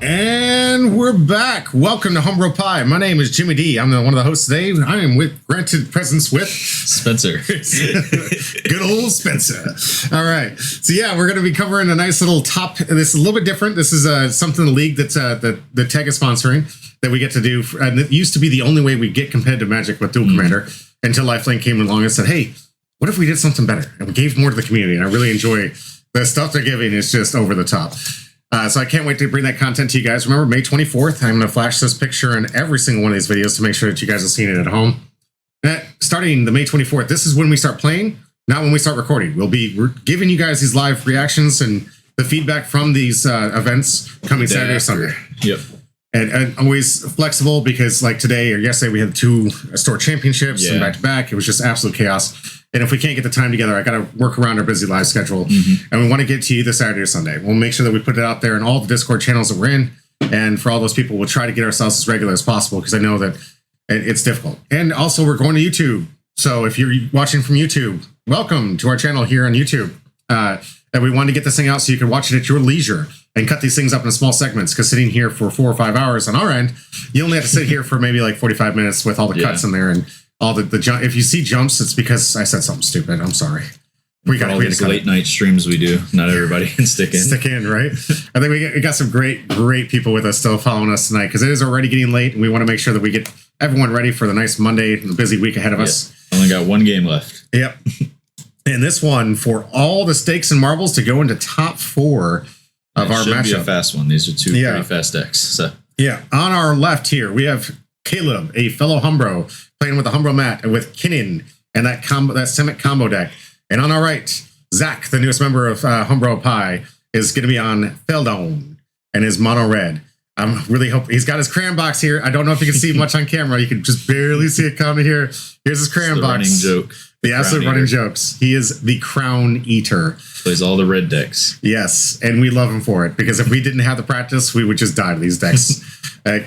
And we're back. Welcome to Homebrew Pie. My name is Jimmy D. I'm one of the hosts today. I am with granted presence with Spencer. Good old Spencer. All right. So yeah, we're going to be covering a nice little top. This is a little bit different. This is something the league that's the TEG is sponsoring that we get to do. And it used to be the only way we get competitive Magic with Duel Commander until LifeLink came along and said, "Hey, what if we did something better?" And we gave more to the community. And I really enjoy the stuff they're giving. Is just over the top. So I can't wait to bring that content to you guys. Remember, May 24th, I'm going to flash this picture in every single one of these videos to make sure that you guys are seeing it at home. Starting the May 24th, this is when we start playing, not when we start recording. We're giving you guys these live reactions and the feedback from these events coming Saturday or Sunday. Yep. And always flexible because like today or yesterday, we had 2 store championships and back-to-back. It was just absolute chaos. And if we can't get the time together, I got to work around our busy live schedule. And we want to get to you this Saturday or Sunday. We'll make sure that we put it out there in all the Discord channels that we're in. And for all those people, we'll try to get ourselves as regular as possible because I know that it's difficult. And also, we're going to YouTube. So if you're watching from YouTube, welcome to our channel here on YouTube. And we want to get this thing out so you can watch it at your leisure and cut these things up in small segments. Because sitting here for 4 or 5 hours on our end, you only have to sit here for maybe like 45 minutes with all the cuts in there and all the jump. If you see jumps, it's because I said something stupid. I'm sorry. We got these late night streams we do. Not everybody can stick in. Right? I think we got some great people with us still following us tonight because it is already getting late, and we want to make sure that we get everyone ready for the nice Monday and the busy week ahead of us. Only got 1 game left. Yep. And this one for all the stakes and marbles to go into top 4 of our matchup. Should be a fast one. These are 2 pretty fast decks. So yeah, on our left here we have Caleb, a fellow Humbro, playing with the Humbro mat and with Kinnan and that Simic combo deck. And on our right, Zach, the newest member of Humbro Pie, is going to be on Feldon and his mono red. I'm really hoping he's got his crayon box here. I don't know if you can see much on camera. You can just barely see it coming here. Here's his crayon box. Running joke. The absolute running jokes. He is the crown eater. Plays all the red decks. Yes, and we love him for it because if we didn't have the practice, we would just die to these decks.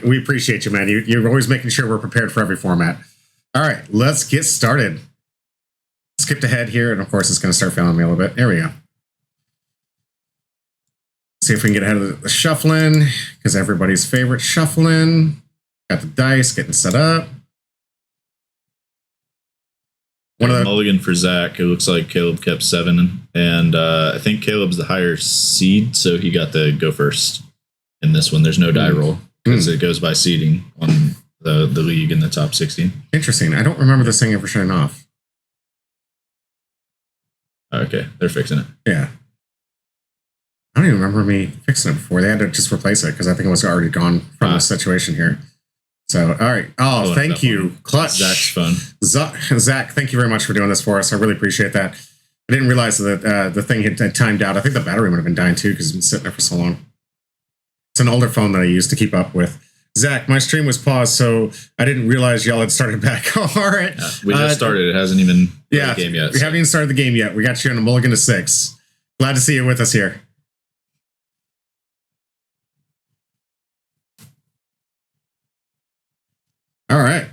We appreciate you, man. You're always making sure we're prepared for every format. All right, let's get started. Skipped ahead here, and of course, it's going to start failing me a little bit. There we go. See if we can get ahead of the shuffling because everybody's favorite shuffling. Got the dice getting set up. Mulligan for Zach. It looks like Caleb kept 7, and I think Caleb's the higher seed, so he got to go first in this one. There's no die roll because it goes by seeding on the league in the top 16. Interesting. I don't remember this thing ever shutting off. Okay, they're fixing it. Yeah. I don't even remember me fixing it before. They had to just replace it because I think it was already gone from the situation here. So, all right. Oh, thank you. Clutch. Zach's fun. Zach, thank you very much for doing this for us. I really appreciate that. I didn't realize that the thing had timed out. I think the battery would have been dying too because it's been sitting there for so long. It's an older phone that I used to keep up with. Zach, my stream was paused, so I didn't realize y'all had started back. All right. Yeah, we just started. It hasn't even the game yet. We haven't even started the game yet. We got you on a mulligan to 6. Glad to see you with us here. All right.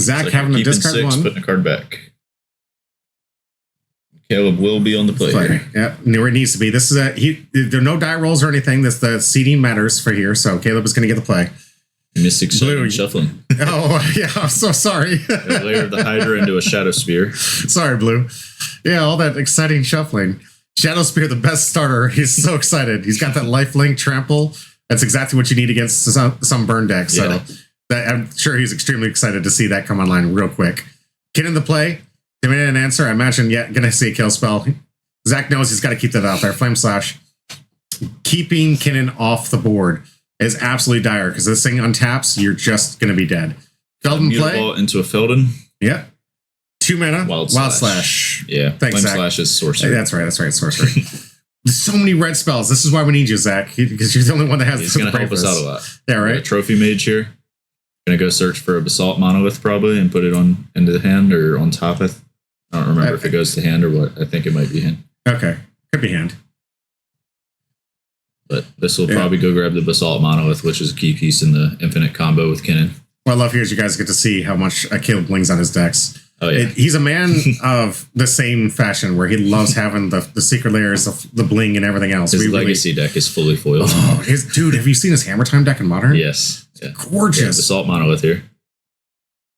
Zach having the discard 6, 1. Putting a card back. Caleb will be on the play. Yeah, where it needs to be. This is there are no die rolls or anything. The seeding matters for here, so Caleb is going to get the play. Mystic Blue shuffling. Oh yeah, I'm so sorry. Layer the Hydra into a Shadow Spear. Sorry, Blue. Yeah, all that exciting shuffling. Shadow Spear, the best starter. He's so excited. He's got that LifeLink trample. That's exactly what you need against some burn decks. So I'm sure he's extremely excited to see that come online real quick. Get in the play. Demand an answer. I imagine going to see a kill spell. Zach knows he's got to keep that out there. Flame Slash. Keeping Kinnan off the board is absolutely dire because this thing untaps, you're just going to be dead. Feldon play. Into a Feldon. Yeah. 2 mana. Wild Slash. Yeah. Thanks, Flame Zach. Slash is sorcery. That's right. Sorcery. There's so many red spells. This is why we need you, Zach, because you're the only one that has He's going to help us out a lot. Yeah, right. A Trophy Mage here. Going to go search for a Basalt Monolith probably and put it into the hand or on top of. I don't remember if it goes to hand or what. I think it might be hand. Okay. Could be hand. But this will probably go grab the Basalt Monolith, which is a key piece in the infinite combo with Kinnan. What I love here is you guys get to see how much Caleb blings on his decks. Oh, yeah. He's a man of the same fashion where he loves having the secret layers, the bling, and everything else. His legacy deck is fully foiled. Oh, dude, have you seen his Hammer Time deck in Modern? Yes. Yeah. Gorgeous. Yeah, Basalt Monolith here.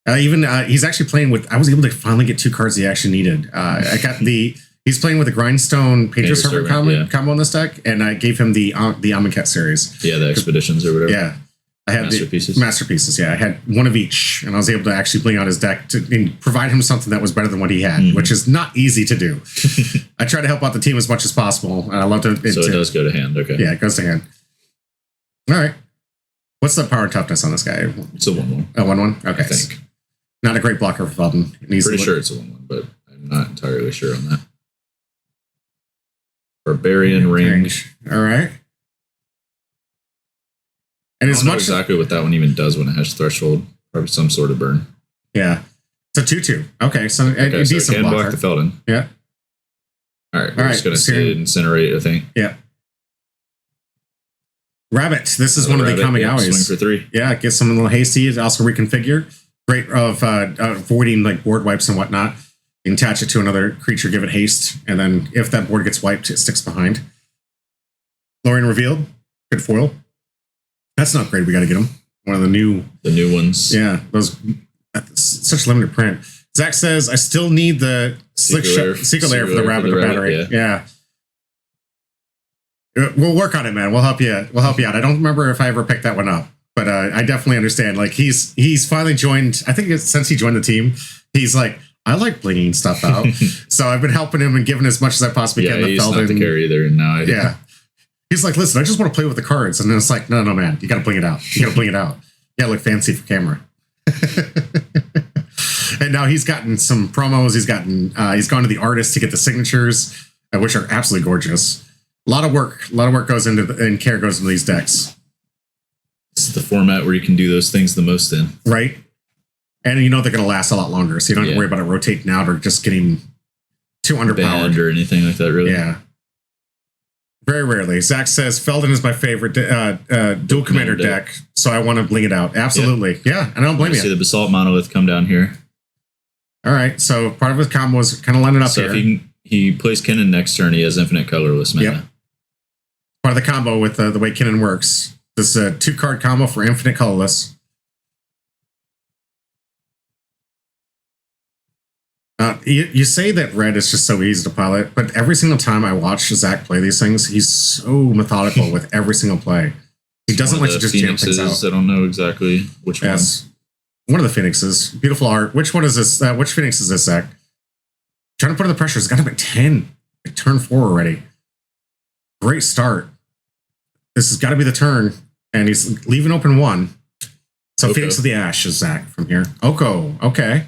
He's actually playing with. I was able to finally get 2 cards he actually needed. I got He's playing with the Grindstone Painter Servant combo in this deck, and I gave him the Amonkhet series. Yeah, the Expeditions or whatever. Yeah. I had Masterpieces. Yeah, I had one of each, and I was able to actually bling out his deck and provide him something that was better than what he had, which is not easy to do. I try to help out the team as much as possible, and I love to. So it does go to hand, okay. Yeah, it goes to hand. All right. What's the power and toughness on this guy? It's a 1/1. A 1/1? Okay. I think. Not a great blocker for Feldon. Pretty sure it's a 1/1, but I'm not entirely sure on that. Barbarian range. All right. And I don't know exactly what that one even does when it has threshold. Probably some sort of burn. Yeah. It's a 2/2. Okay, so a decent can blocker. block the Feldon. Yeah. All right, we're just going to incinerate, I think. Yeah. Rabbit. This is one of the Kamigawas. Swing for 3. Yeah, get some a little hasty. It also reconfigure. Great of avoiding like board wipes and whatnot. You can attach it to another creature, give it haste, and then if that board gets wiped, it sticks behind. Lorien Revealed. Good foil. That's not great. We got to get them. One of the new ones. Yeah, those such limited print. Zach says, I still need the secret layer for the Rabbit battery. Yeah. We'll work on it, man. We'll help you. We'll help you out. I don't remember if I ever picked that one up, but I definitely understand. Like he's finally joined. I think since he joined the team, he's like, I like blinging stuff out. So I've been helping him and giving as much as I possibly can. Yeah, he's not the carry either. No, yeah. He's like, listen, I just want to play with the cards. And then it's like, no, man, you got to bling it out. You got to bling it out. You got to look fancy for camera. And now he's gotten some promos. He's gone to the artist to get the signatures, which are absolutely gorgeous. A lot of work goes into and care goes into these decks. This is the format where you can do those things the most in. Right. And you know they're going to last a lot longer, so you don't have to worry about it rotating out or just getting too underpowered. Or anything like that, really. Yeah. Very rarely. Zach says, Feldon is my favorite dual commander deck, so I want to bling it out. Absolutely. Yeah, and I don't blame you. See the Basalt Monolith come down here. All right, so part of his combo is kind of lining up here. So if he plays Kinnan next turn, he has infinite colorless mana. Yep. Part of the combo with the way Kinnan works. This is a 2-card combo for infinite colorless. You say that red is just so easy to pilot, but every single time I watch Zach play these things, he's so methodical with every single play. He doesn't like to just jam things out. I don't know exactly which one. One of the Phoenixes. Beautiful art. Which one is this? Which Phoenix is this, Zach? Trying to put in the pressure. It's got him at 10. At turn 4 already. Great start. This has got to be the turn, and he's leaving open 1. So Oko. Phoenix of the Ash is Zach from here. Oko. Okay.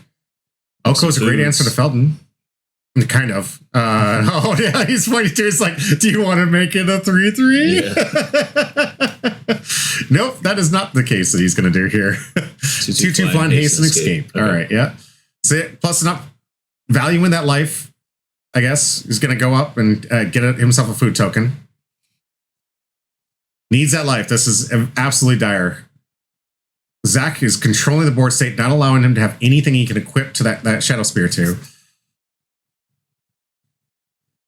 Oko is a great answer to Feldon. Kind of. Oh, yeah, he's funny too. It's like, do you want to make it a 3/3? Yeah. Nope, that is not the case that he's going to do here. 2/2 blind haste and escape. Okay. All right, yeah. So plus not valuing that life, I guess, is going to go up and get himself a food token. Needs that life. This is absolutely dire. Zach is controlling the board state, not allowing him to have anything he can equip to that Shadow Spear to.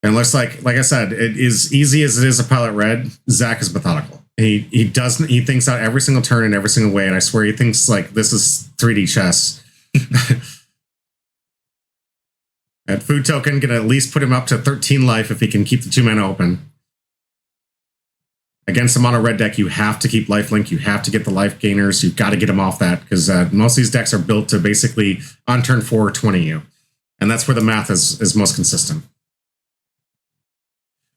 And looks like I said, it is easy as it is to pilot red. Zach is methodical. He thinks out every single turn in every single way, and I swear he thinks like this is 3D chess. That food token can at least put him up to 13 life if he can keep the 2 mana open. Against a mono red deck, you have to keep lifelink. You have to get the life gainers. You've got to get them off that because most of these decks are built to basically on turn 4 20 you, and that's where the math is most consistent.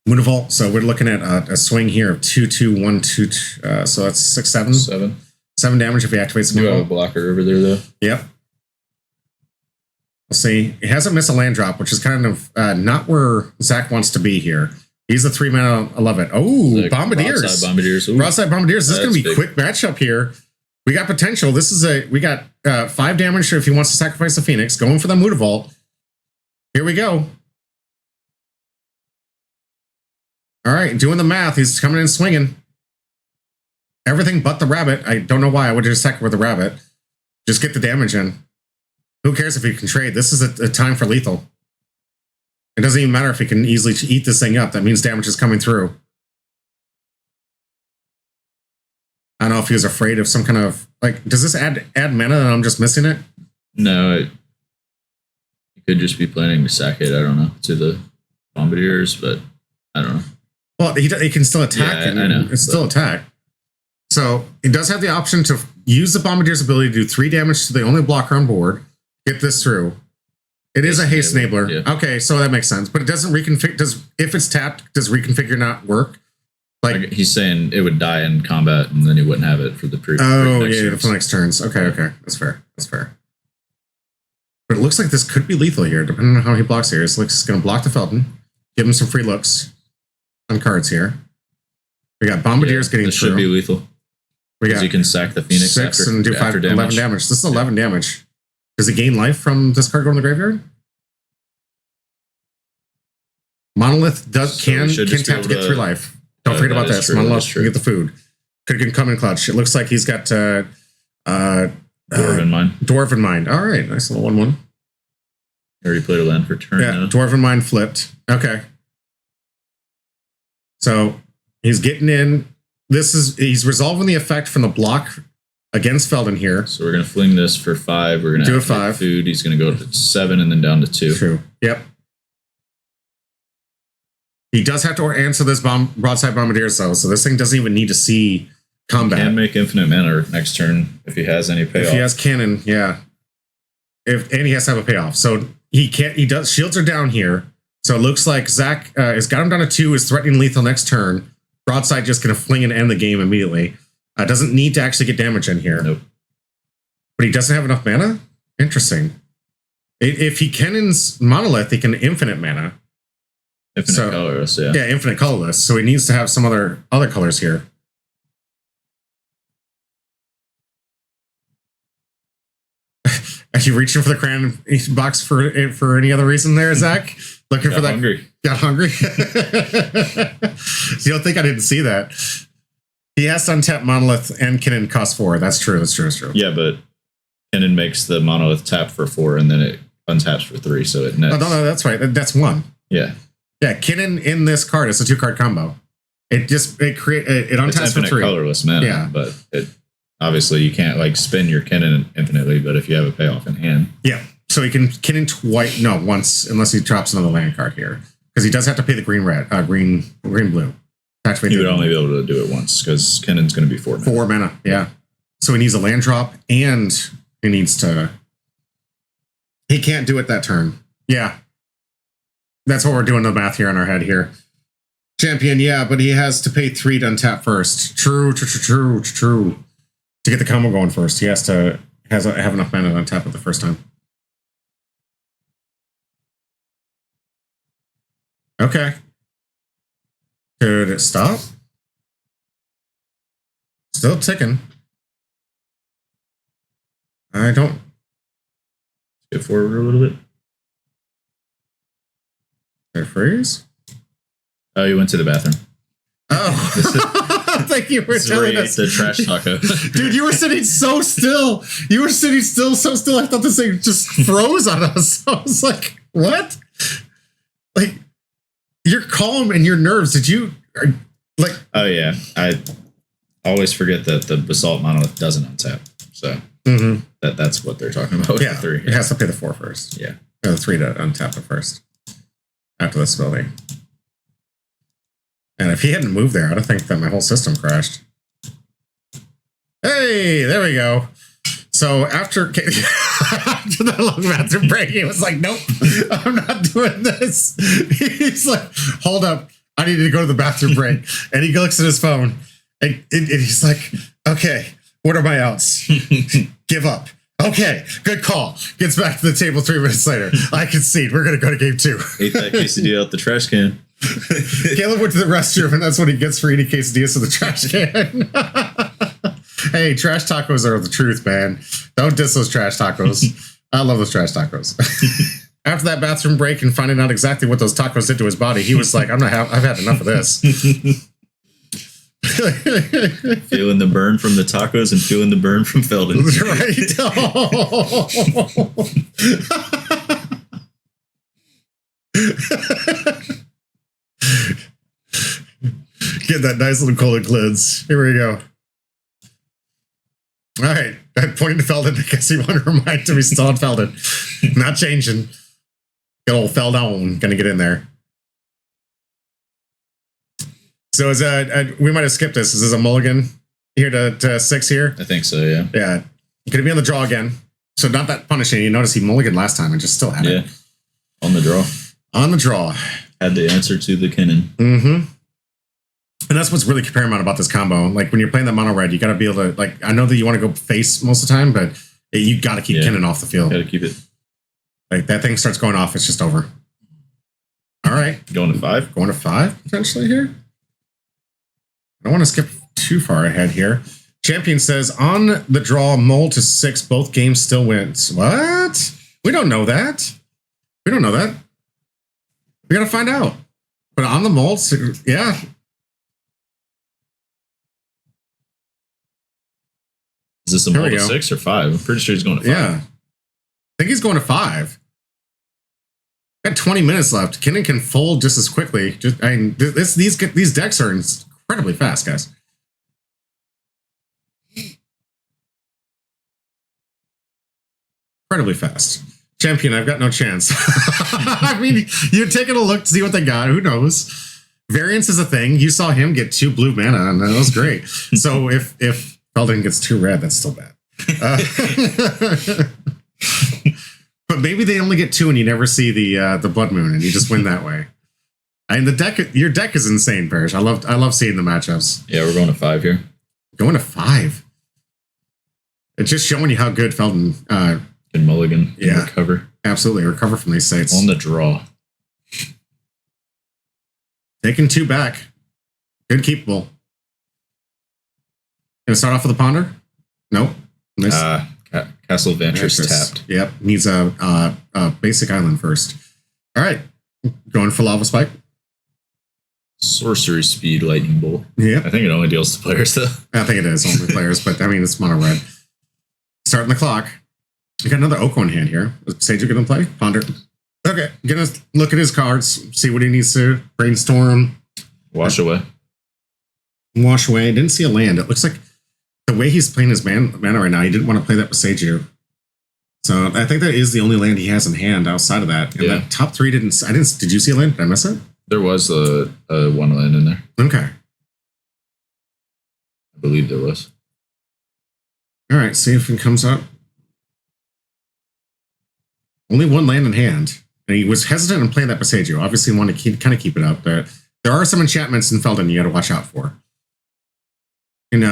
Moonavolt. So we're looking at a swing here of 2/2 1/2. So that's 6/7. 7 damage if he activates. You have a blocker over there though. Yep. We'll see. It hasn't missed a land drop, which is kind of not where Zach wants to be here. He's the 3 mana. I love it. Oh, Bombardiers. Broadside Bombardiers. Ooh. Broadside Bombardiers. This is going to be a quick matchup here. We got potential. We got 5 damage if he wants to sacrifice the Phoenix. Going for the Moonavolt. Here we go. All right, doing the math. He's coming in swinging. Everything but the rabbit. I don't know why. I would just attack with the rabbit. Just get the damage in. Who cares if he can trade? This is a time for lethal. It doesn't even matter if he can easily eat this thing up. That means damage is coming through. I don't know if he was afraid of some kind of, like, does this add mana and I'm just missing it? No, you could just be planning to sack it, I don't know, to the Bombardiers, but I don't know. Well, he can still attack. Yeah, I know. It's still attack. So he does have the option to use the Bombardier's ability to do 3 damage to the only blocker on board. Get this through. It is a haste enabler. Yeah. Okay, so that makes sense. But it doesn't reconfigure. If it's tapped, does reconfigure not work? Like he's saying it would die in combat and then he wouldn't have it for the previous. Oh, yeah, for the next turns. Okay. That's fair. But it looks like this could be lethal here, depending on how he blocks here. It looks like he's going to block the Feldon, give him some free looks on cards here. We got Bombardiers getting this through. Should be lethal. Because you can sack the Phoenix 6 and do 11 damage. This is 11 damage. Does he gain life from this card going to the graveyard? Monolith can tap to get 3 life. Don't forget about this. Monolith can get the food. Could get come in clutch. It looks like he's got Dwarven Mind. Dwarven Mind. All right, nice little 1/1. Already played a land for turn. Yeah, Dwarven Mind flipped. Okay. So he's getting in. He's resolving the effect from the block against Feldon here. So we're gonna fling this for 5. We're gonna do a 5 food. He's gonna go to 7 and then down to 2. True. Yep. He does have to answer this broadside Bombardiers though, so this thing doesn't even need to see combat. He can make infinite mana next turn if he has any payoff. If he has Kinnan, yeah. And he has to have a payoff. So he can't. He does. Shields are down here, so it looks like Zach has got him down to 2. Is threatening lethal next turn. Broadside just going to fling and end the game immediately. Doesn't need to actually get damage in here. Nope. But he doesn't have enough mana? Interesting. If he Kennan's Monolith, he can infinite mana. Infinite colorless, yeah. Yeah, infinite colorless. So he needs to have some other colors here. Are you reaching for the crayon box for any other reason there, Zach? Looking for that? Hungry. Got hungry? You don't think I didn't see that? He has to untap Monolith and Kinnan cost 4. That's true. Yeah, but Kinnan makes the Monolith tap for 4 and then it untaps for 3, so it nets. Oh, no, that's right. That's 1. Yeah. Yeah, Kinnan in this card is a 2-card combo. It untaps for 3. Colorless mana, yeah. But it obviously you can't like spin your Kinnan infinitely, but if you have a payoff in hand. Yeah. So he can Kinnan once, unless he drops another land card here. Because he does have to pay the green blue. He would only be able to do it once because Kinnan's going to be 4 mana. 4 mana, yeah. So he needs a land drop and he needs to. He can't do it that turn. Yeah. That's what we're doing the math here in our head here. Champion, yeah, but he has to pay 3 to untap first. True. To get the combo going first, he has to have enough mana to untap it the first time. Okay. Did it stop? Still ticking. I don't. Get forward a little bit. Did it freeze? Oh, you went to the bathroom. Oh. I think you were telling us. The trash taco. Dude, you were sitting so still. You were sitting so still. I thought this thing just froze on us. I was like, what? Like, you're calm and your nerves. Did you like? Oh yeah, I always forget that the Basalt Monolith doesn't untap. So that's what they're talking about with the 3. It has to pay the 4 first. Yeah, or the 3 to untap it first after the spelling. And if he hadn't moved there, I'd have think that my whole system crashed. Hey, there we go. So after that long bathroom break, he was like, nope, I'm not doing this. He's like, hold up. I need to go to the bathroom break. And he looks at his phone and he's like, okay, what are my outs? Give up. Okay, good call. Gets back to the table 3 minutes later. I concede. We're going to go to game 2. Ate that quesadilla out the trash can. Caleb went to the restroom, and that's what he gets for eating quesadillas in the trash can. Hey, trash tacos are the truth, man. Don't diss those trash tacos. I love those trash tacos. After that bathroom break and finding out exactly what those tacos did to his body, he was like, I've had enough of this. Feeling the burn from the tacos and feeling the burn from Feldon. Right. Get that nice little cold cleanse. Here we go. All right. That point to Feldon. I guess you want to remind him he's still on Feldon. Not changing. Good old Feldon. Gonna get in there. So is we might have skipped this. Is this a mulligan here to 6 here? I think so, yeah. Yeah. Gonna be on the draw again. So not that punishing. You notice he mulliganed last time and just still had it. On the draw. On the draw. Had the answer to the Kinnan. Mm-hmm. And that's what's really paramount about this combo. Like when you're playing that mono red, you got to be able to, like, I know that you want to go face most of the time, but you got to keep Kinnan off the field. Got to keep it. Like that thing starts going off, it's just over. All right. Going to 5? Going to 5 potentially here. I don't want to skip too far ahead here. Champion says, on the draw, mull to 6, both games still wins. What? We don't know that. We don't know that. We got to find out. But on the mull, yeah. Is this a mull to 6 or 5? I'm pretty sure he's going to 5. Yeah. I think he's going to 5. Got 20 minutes left. Kinnan can fold just as quickly. These decks are incredibly fast, guys. Incredibly fast. Champion, I've got no chance. I mean, you're taking a look to see what they got. Who knows? Variance is a thing. You saw him get 2 blue mana, and that was great. So if Feldon gets 2 red, that's still bad. But maybe they only get 2 and you never see the blood moon and you just win that way. I mean, your deck is insane, Parrish. I love seeing the matchups. Yeah, we're going to 5 here. Going to 5. It's just showing you how good Feldon can mulligan and recover. Absolutely, recover from these sites. On the draw. Taking 2 back. Good keepable. Gonna start off with a ponder? Nope. Nice. Castle Ventress tapped. Yep. Needs a basic island first. All right. Going for Lava Spike. Sorcery Speed Lightning Bolt. Yep. I think it only deals to players, though. I think it is only players, but I mean, it's mono red. Starting the clock. We got another Oko in hand here. Is Sage going to play? Ponder. Okay. Gonna look at his cards, see what he needs to brainstorm. Wash away. Didn't see a land. It looks like the way he's playing his mana right now, he didn't want to play that with Seiju. So I think that is the only land he has in hand outside of that. And that top 3 did you see a land? Did I miss it? There was a 1 land in there. Okay. I believe there was. All right, see if it comes up. Only 1 land in hand. And he was hesitant in playing that Seiju. Obviously, want to kind of keep it up. But there are some enchantments in Feldon you got to watch out for. And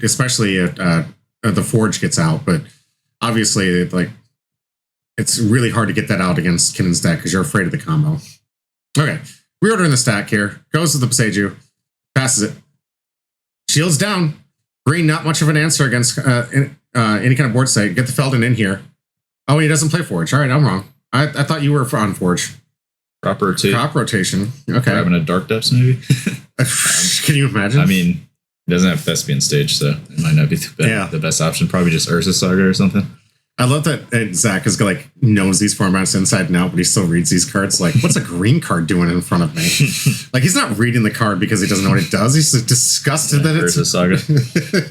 especially if the Forge gets out. But obviously, it's really hard to get that out against Kinnan's deck because you're afraid of the combo. Okay. Reordering the stack here. Goes to the Seiju. Passes it. Shields down. Green, not much of an answer against any kind of board state. Get the Feldon in here. Oh, he doesn't play Forge. All right, I'm wrong. I thought you were on Forge. Crop rotation. Okay. Having a Dark Depths, maybe? Can you imagine? I mean, he doesn't have Thespian Stage, so it might not be the best option. Probably just Urza Saga or something. I love that Zach is knows these formats inside and out, but he still reads these cards. Like, what's a green card doing in front of me? Like, he's not reading the card because he doesn't know what it does. He's just disgusted that it's Urza Saga.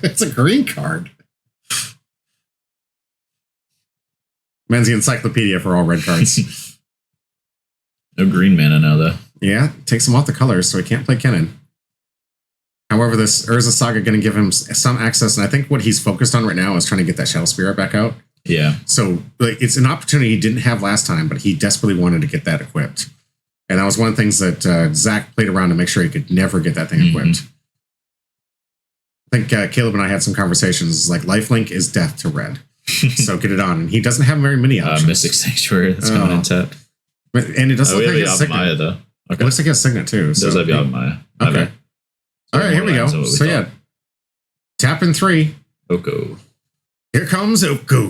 It's a green card. Man's the encyclopedia for all red cards. No green mana now, though. Yeah, takes him off the colors, so he can't play Kinnan. However, this Urza Saga going to give him some access, and I think what he's focused on right now is trying to get that Shadow Spirit back out. Yeah. So it's an opportunity he didn't have last time, but he desperately wanted to get that equipped. And that was one of the things that Zach played around to make sure he could never get that thing equipped. I think Caleb and I had some conversations. Like, LifeLink is death to red. So get it on. And he doesn't have very many options. Mystic Sanctuary that's coming in tap. And it doesn't look like he has Maya, though. Okay. It looks like he has Signet, too. It does have Maya. Okay. All right, here we go. So, yeah. Tap in 3. Oko. Here comes Oko,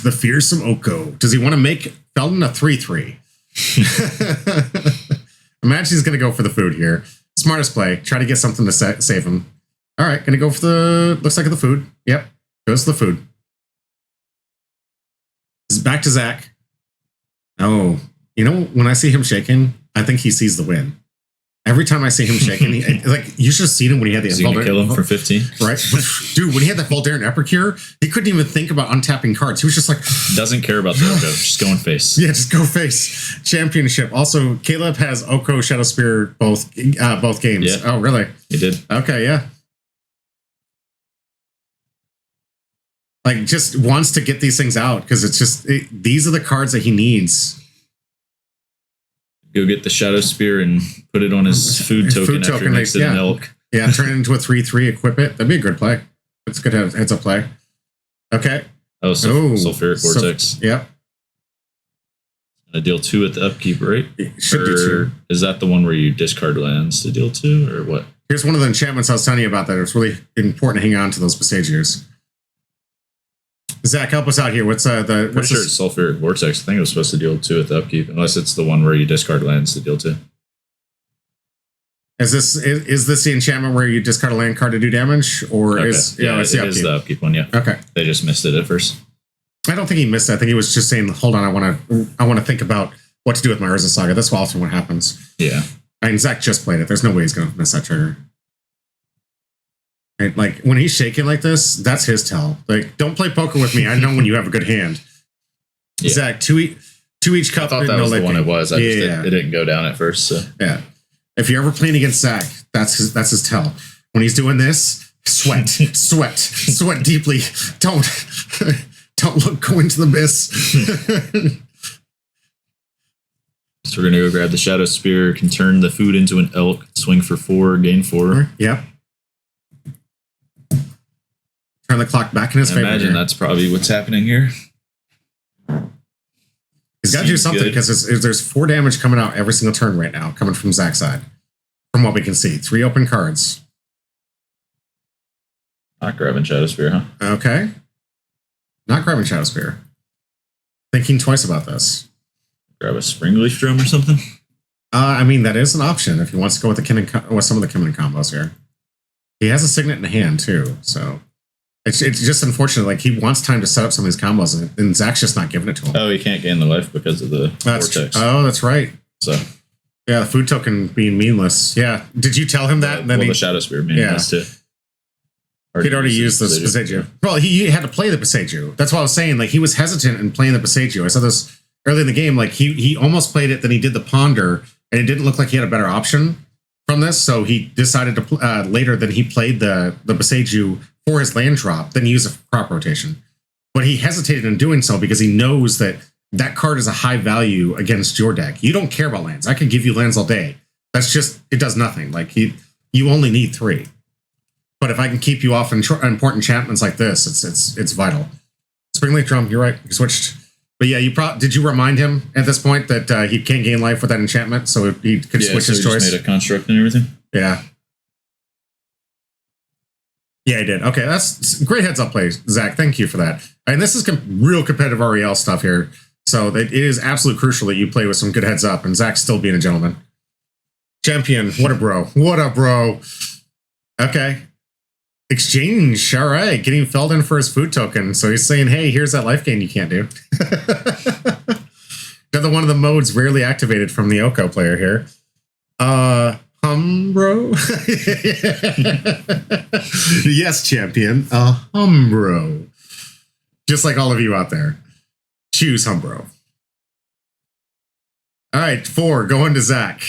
the fearsome Oko. Does he want to make Feldon a 3/3? Imagine he's going to go for the food here. Smartest play. Try to get something to save him. All right, gonna go for looks like the food. Yep, goes to the food. Back to Zach. Oh, when I see him shaking, I think he sees the win. Every time I see him shaking, you should have seen him when he had the kill him for 15, right? Dude, when he had that Voldaren Epicure, he couldn't even think about untapping cards. He was just like, doesn't care about the Oko, just going face. Yeah, just go face. Championship. Also, Caleb has Oko Shadow Spear both games. Yeah. Oh, really? He did. Okay, yeah. Like, just wants to get these things out because it's just these are the cards that he needs. Go get the Shadow Spear and put it on his food token after he makes it an elk. Yeah, turn it into a 3/3, equip it. That'd be a good play. That's a good heads up play. Okay. Oh, Sulfuric Vortex. Yep. I deal 2 at the upkeep, right? Should do 2. Is that the one where you discard lands to deal 2, or what? Here's one of the enchantments I was telling you about that. It's really important to hang on to those Besagiers. Zach, help us out here. What's sure it's Sulfuric Vortex. I think it was supposed to deal 2 at the upkeep, unless it's the one where you discard lands to deal 2. Is this the enchantment where you discard a land card to do damage, or it's the upkeep? Is the upkeep one? Yeah. Okay. They just missed it at first. I don't think he missed it. I think he was just saying, "Hold on, I want to think about what to do with my Urza Saga." That's often what happens. Yeah. I mean, Zach just played it. There's no way he's going to miss that trigger. Right? Like, when he's shaking like this, that's his tell. Like, don't play poker with me. I know when you have a good hand. Yeah. Zach, two each cup. I thought that was the one it was. It didn't go down at first. So. Yeah. If you're ever playing against Zach, that's his tell. When he's doing this, sweat deeply. Don't go into the abyss. So we're gonna go grab the Shadow Spear, can turn the food into an elk, swing for 4, gain 4. Yep. Turn the clock back in his favor. I imagine that's probably what's happening here. He's got to do something because there's 4 damage coming out every single turn right now, coming from Zach's side. From what we can see, 3 open cards. Not grabbing Shadow Spear, huh? Okay. Not grabbing Shadow Spear. Thinking twice about this. Grab a Springleaf Drum or something? I mean, that is an option if he wants to go with some of the Kinnan combos here. He has a Signet in hand, too, so... It's just unfortunate. Like, he wants time to set up some of these combos, and Zach's just not giving it to him. Oh, he can't gain the life because of the vortex. Oh, that's right. So, yeah, the food token being meaningless. Yeah. Did you tell him that? The Shadow Spear meaningless too. He'd already used the Besagio. Well, he had to play the Besagio. That's what I was saying. Like, he was hesitant in playing the Besagio. I said this early in the game. Like, he almost played it, then he did the Ponder, and it didn't look like he had a better option from this. So he decided to later that he played the Besagio for his land drop, then use a crop rotation. But he hesitated in doing so because he knows that card is a high value against your deck. You don't care about lands. I could give you lands all day. That's just, it does nothing. Like, you only need 3. But if I can keep you off important enchantments like this, it's vital. Springleaf Drum, you're right. You switched. But yeah, did you remind him at this point that he can't gain life with that enchantment, so he could switch his choice? Just made a construct and everything. Yeah. Yeah, I did. Okay, that's great heads up play, Zach. Thank you for that. And this is real competitive REL stuff here. So it is absolutely crucial that you play with some good heads up, and Zach's still being a gentleman. Champion, what a bro. What a bro. Okay. Exchange. All right. Getting Feldon for his food token. So he's saying, hey, here's that life gain you can't do. Another one of the modes rarely activated from the Oko player here. Humbro? Yes, champion. Humbro. Just like all of you out there. Choose Humbro. All right, 4, going to Zach.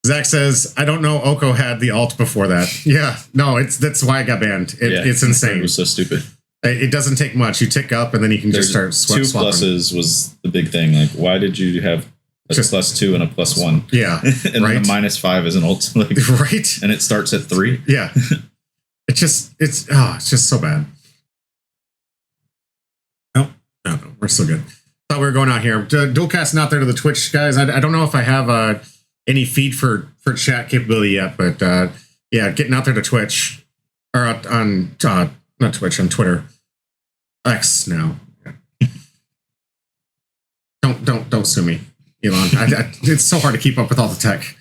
Zach says, I don't know Oko had the alt before that. Yeah, no, that's why it got banned. It's insane. It was so stupid. It doesn't take much. You tick up, and then you can just start swapping. 2 pluses was the big thing. Like, why did you have a +2 and a +1? Yeah. And then a -5 is an ult. Like, right. And it starts at 3. Yeah. It's just so bad. Oh, no, we're still good. Thought we were going out here. Dualcast not there to the Twitch, guys. I don't know if I have any feed for chat capability yet, but yeah, getting out there to Twitch. Or on, not Twitch, on Twitter. X now. Don't sue me, Elon. It's so hard to keep up with all the tech.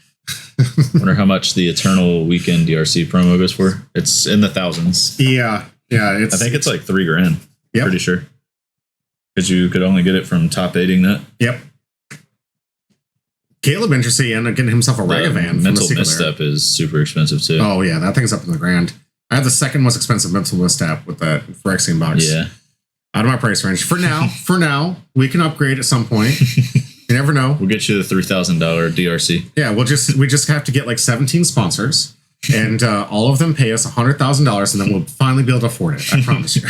Wonder how much the Eternal Weekend DRC promo goes for. It's in the thousands. Yeah. I think it's like $3,000. Yep. Pretty sure. Because you could only get it from top 8ing that. Yep. Caleb, interesting, ended up getting himself a Ragavan. Mental Misstep is super expensive too. Oh, yeah. That thing's up in the grand. I have the second most expensive Mental Misstep with that Phyrexian box. Yeah. Out of my price range. For now, we can upgrade at some point. You never know. We'll get you the $3,000 DRC. Yeah, we just have to get like 17 sponsors, and all of them pay us $100,000, and then we'll finally be able to afford it. I promise you.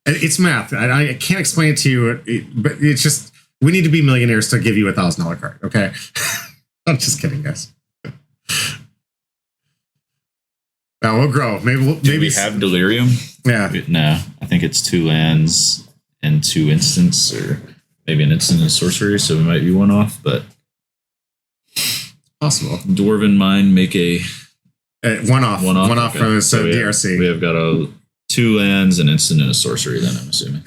It's math. I can't explain it to you, but it's just we need to be millionaires to give you $1,000 card. Okay, I'm just kidding, guys. Now we'll grow. Maybe we have Delirium. Yeah. No, I think it's 2 lands and 2 instants, or maybe an instant and a sorcery, so we might be one off, but possible. Dwarven Mind make a one off okay. from this DRC. We have got 2 lands, an instant, and a sorcery. Then I'm assuming.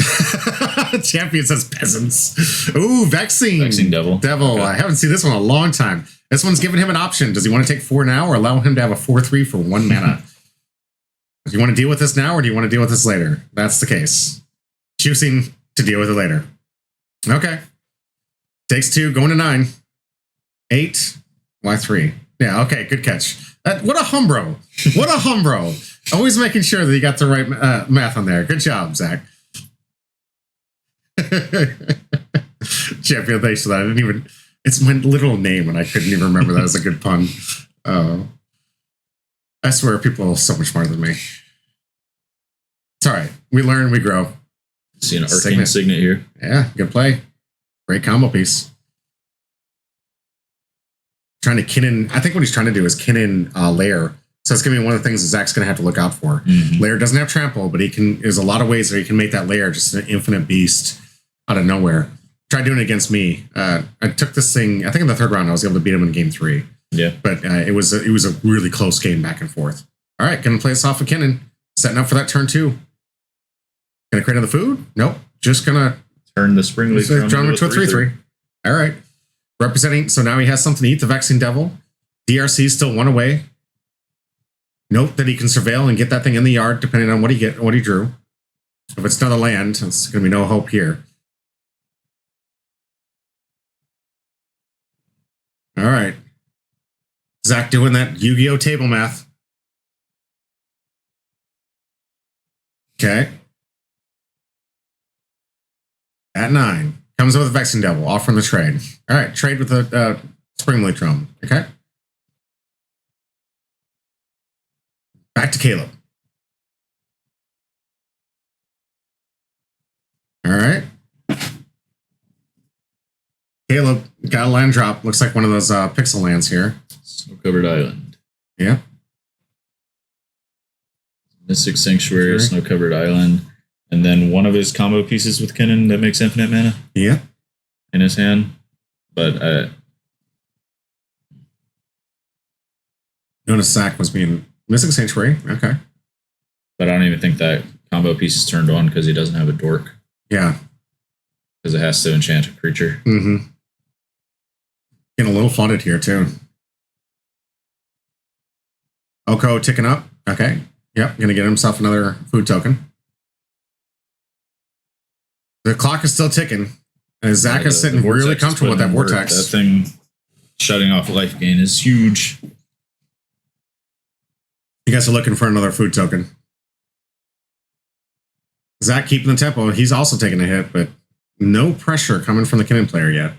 Champion says peasants. Ooh, Vexing Devil. Okay. I haven't seen this one in a long time. This one's giving him an option. Does he want to take 4 now, or allow him to have a 4/3 for 1 mana? Do you want to deal with this now, or do you want to deal with this later? That's the case. Choosing to deal with it later. Okay. Takes 2, going to 9. 8. Why 3? Yeah, okay, good catch. What a humbro. What a humbro. Always making sure that you got the right math on there. Good job, Zach. Champion, thanks for that. It's my literal name, and I couldn't even remember that as a good pun. I swear, people are so much smarter than me. It's all right. We learn, we grow. See an Arcane Signet here. Yeah, good play. Great combo piece. Trying to Kinnan. I think what he's trying to do is Kinnan Lair. So it's going to be one of the things that Zach's going to have to look out for. Mm-hmm. Lair doesn't have trample, but there's a lot of ways that he can make that Lair just an infinite beast out of nowhere. Tried doing it against me. I took this thing, I think in the 3rd round, I was able to beat him in game 3. Yeah. But it was a really close game back and forth. All right, going to play this off of Kinnan. Setting up for that turn 2. Going to create another food? Nope. Just going to turn the Spring Leaf into a 3/3. All right. Representing, so now he has something to eat, the Vexing Devil. DRC still 1 away. Note that he can surveil and get that thing in the yard, depending on what he drew. If it's another land, it's going to be no hope here. All right. Zach doing that Yu-Gi-Oh! Table math. Okay. At 9. Comes with a Vexing Devil, offering the trade. All right, trade with the Spring Leaf Drum. Okay. Back to Caleb. All right. Caleb got a land drop. Looks like one of those pixel lands here. Snow-covered island. Yeah. Mystic Sanctuary, Snow-covered island. And then one of his combo pieces with Kinnan that makes infinite mana. Yeah. In his hand. But notice Zach was being Mystic Sanctuary. Okay. But I don't even think that combo piece is turned on because he doesn't have a dork. Yeah. Because it has to enchant a creature. Mm-hmm. Getting a little flooded here, too. Oko ticking up. Okay. Yep. Going to get himself another food token. The clock is still ticking. And Zach is sitting really comfortable with that vortex. That thing shutting off life gain is huge. You guys are looking for another food token. Zach keeping the tempo. He's also taking a hit, but no pressure coming from the Kinnan player yet.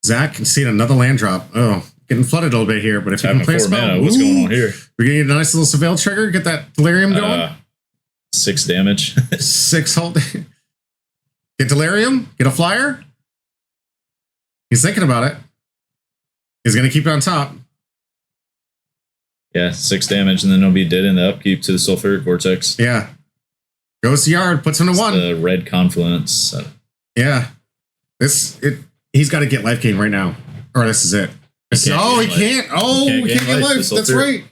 Zach can see another land drop. Oh, getting flooded a little bit here, but if you can play a spell, what's going on here? We're going to get a nice little surveil trigger, get that delirium going. 6 damage. 6 hold. Get delirium, get a flyer. He's thinking about it. He's going to keep it on top. Yeah, 6 damage, and then he'll be dead in the upkeep to the sulfuric vortex. Yeah. Goes to yard, puts him to 1. The red confluence. So. Yeah. He's got to get life gain right now. Or this is it. He can't. Oh, we can't get life. That's right.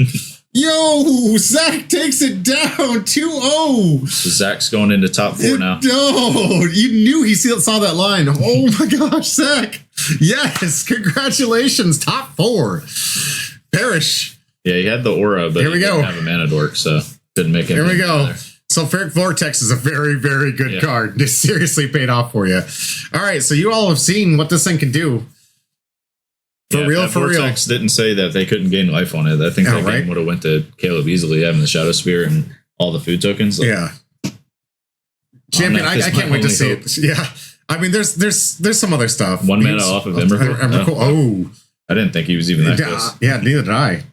Yo, Zach takes it down 2-0. So Zach's going into top 4 now. No, you knew he saw that line. Oh my gosh, Zach. Yes, congratulations. Top 4. Parrish. Yeah, he had the aura, but he didn't have a mana dork, so couldn't make it. Here we go. Better. Sulfuric Vortex is a very, very good card. It seriously paid off for you. All right, so you all have seen what this thing can do. For real. Vortex didn't say that they couldn't gain life on it. I think that game would have went to Caleb easily, having the Shadow Spear and all the food tokens. Like, Champion, I can't wait to see it. Yeah. I mean, there's some other stuff. 1 mana off of Emrakul. Oh. I didn't think he was even that close. Yeah, neither did I.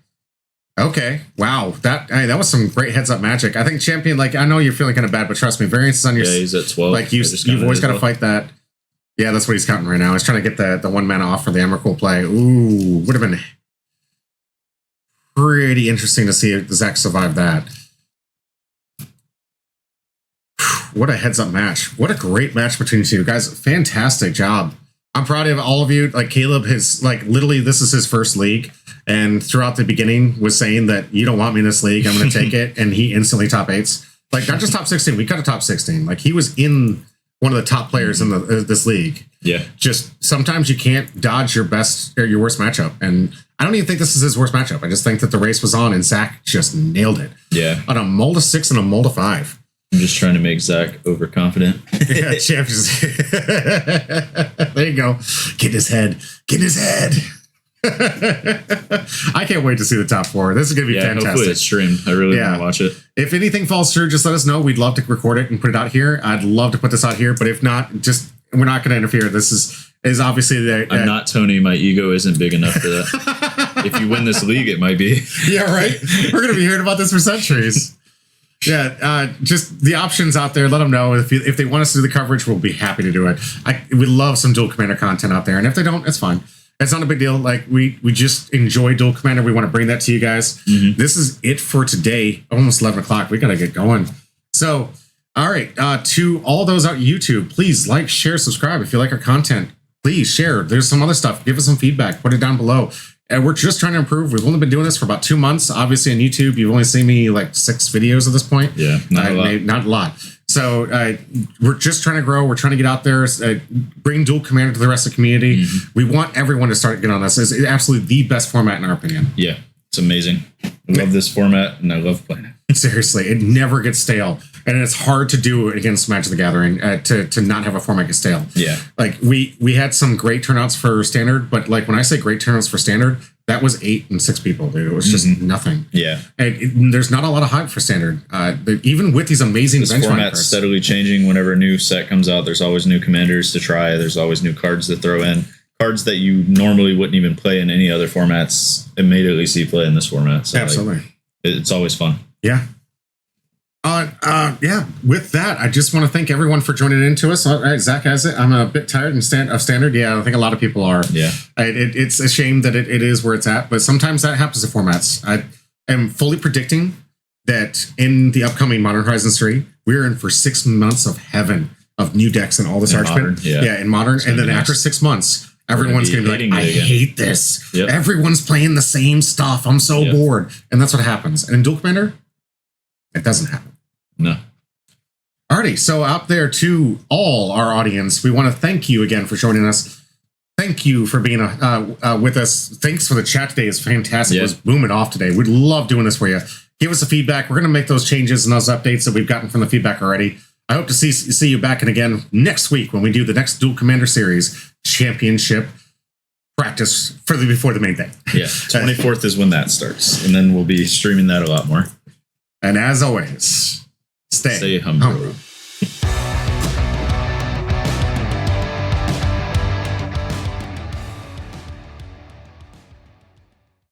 Okay. Wow. That was some great heads up magic. I think Champion, like, I know you're feeling kind of bad, but trust me, variance is on your... Yeah, he's at 12. Like, you've always got to fight that. Yeah, that's what he's counting right now. He's trying to get the 1 mana off for the Emrakul play. Ooh, would have been pretty interesting to see if Zach survived that. What a heads up match. What a great match between you two guys. Fantastic job. I'm proud of all of you. Like, Caleb has, like, literally, this is his first league. And throughout the beginning was saying that you don't want me in this league. I'm going to take it. And he instantly top 8s. Like, not just top 16. We got a top 16. Like, he was in one of the top players in this league. Yeah. Just sometimes you can't dodge your best or your worst matchup. And I don't even think this is his worst matchup. I just think that the race was on and Zach just nailed it. Yeah. On a mold of 6 and a mold of 5. I'm just trying to make Zach overconfident. Yeah, champions. There you go. Get in his head. Get in his head. I can't wait to see the top 4. This is going to be fantastic. Hopefully it's streamed. I really want to watch it. If anything falls through, just let us know. We'd love to record it and put it out here. I'd love to put this out here, but if not, just we're not going to interfere. This is obviously the. I'm not Tony. My ego isn't big enough for that. If you win this league, it might be. Yeah, right. We're going to be hearing about this for centuries. Yeah, just the options out there. Let them know if they want us to do the coverage. We'll be happy to do it. We love some Duel Commander content out there, and if they don't, it's fine. It's not a big deal. Like we just enjoy Duel Commander. We want to bring that to you guys. Mm-hmm. This is it for today. Almost 11 o'clock. We got to get going. So, all right. To all those out YouTube, please like, share, subscribe. If you like our content, please share. There's some other stuff. Give us some feedback. Put it down below. And we're just trying to improve. We've only been doing this for about 2 months. Obviously on YouTube, you've only seen me like 6 videos at this point. Yeah, not a lot. So we're just trying to grow. We're trying to get out there, bring Duel Commander to the rest of the community. Mm-hmm. We want everyone to start getting on this. It's absolutely the best format in our opinion. Yeah, it's amazing. I love this format and I love playing it. Seriously, it never gets stale. And it's hard to do against Magic the Gathering to not have a format get stale. Yeah. Like we had some great turnouts for Standard, but like when I say great turnouts for Standard, that was 8 and 6 people, dude. It was just nothing. Yeah. And there's not a lot of hype for Standard. Even with these amazing this format's steadily changing. Whenever a new set comes out, there's always new commanders to try. There's always new cards to throw in. Cards that you normally wouldn't even play in any other formats immediately see play in this format. So absolutely. It's always fun. Yeah. Yeah. With that, I just want to thank everyone for joining in to us. Zach has it. I'm a bit tired of Standard. Yeah, I think a lot of people are. Yeah. It's a shame that it is where it's at, but sometimes that happens to formats. I am fully predicting that in the upcoming Modern Horizons 3, we're in for 6 months of heaven of new decks and all this Archbit. Yeah, in Modern. And then after 6 months, everyone's going to be like, I hate this. Yep. Everyone's playing the same stuff. I'm so bored. And that's what happens. And in Duel Commander, it doesn't happen. No. Alrighty, so out there to all our audience, we want to thank you again for joining us. Thank you for being with us. Thanks for the chat today. It's fantastic. It was booming off today. We'd love doing this for you. Give us a feedback. We're going to make those changes and those updates that we've gotten from the feedback already. I hope to see you back and again next week when we do the next Duel Commander Series Championship practice before the main thing. Yeah, 24th is when that starts, and then we'll be streaming that a lot more. And as always, stay humble.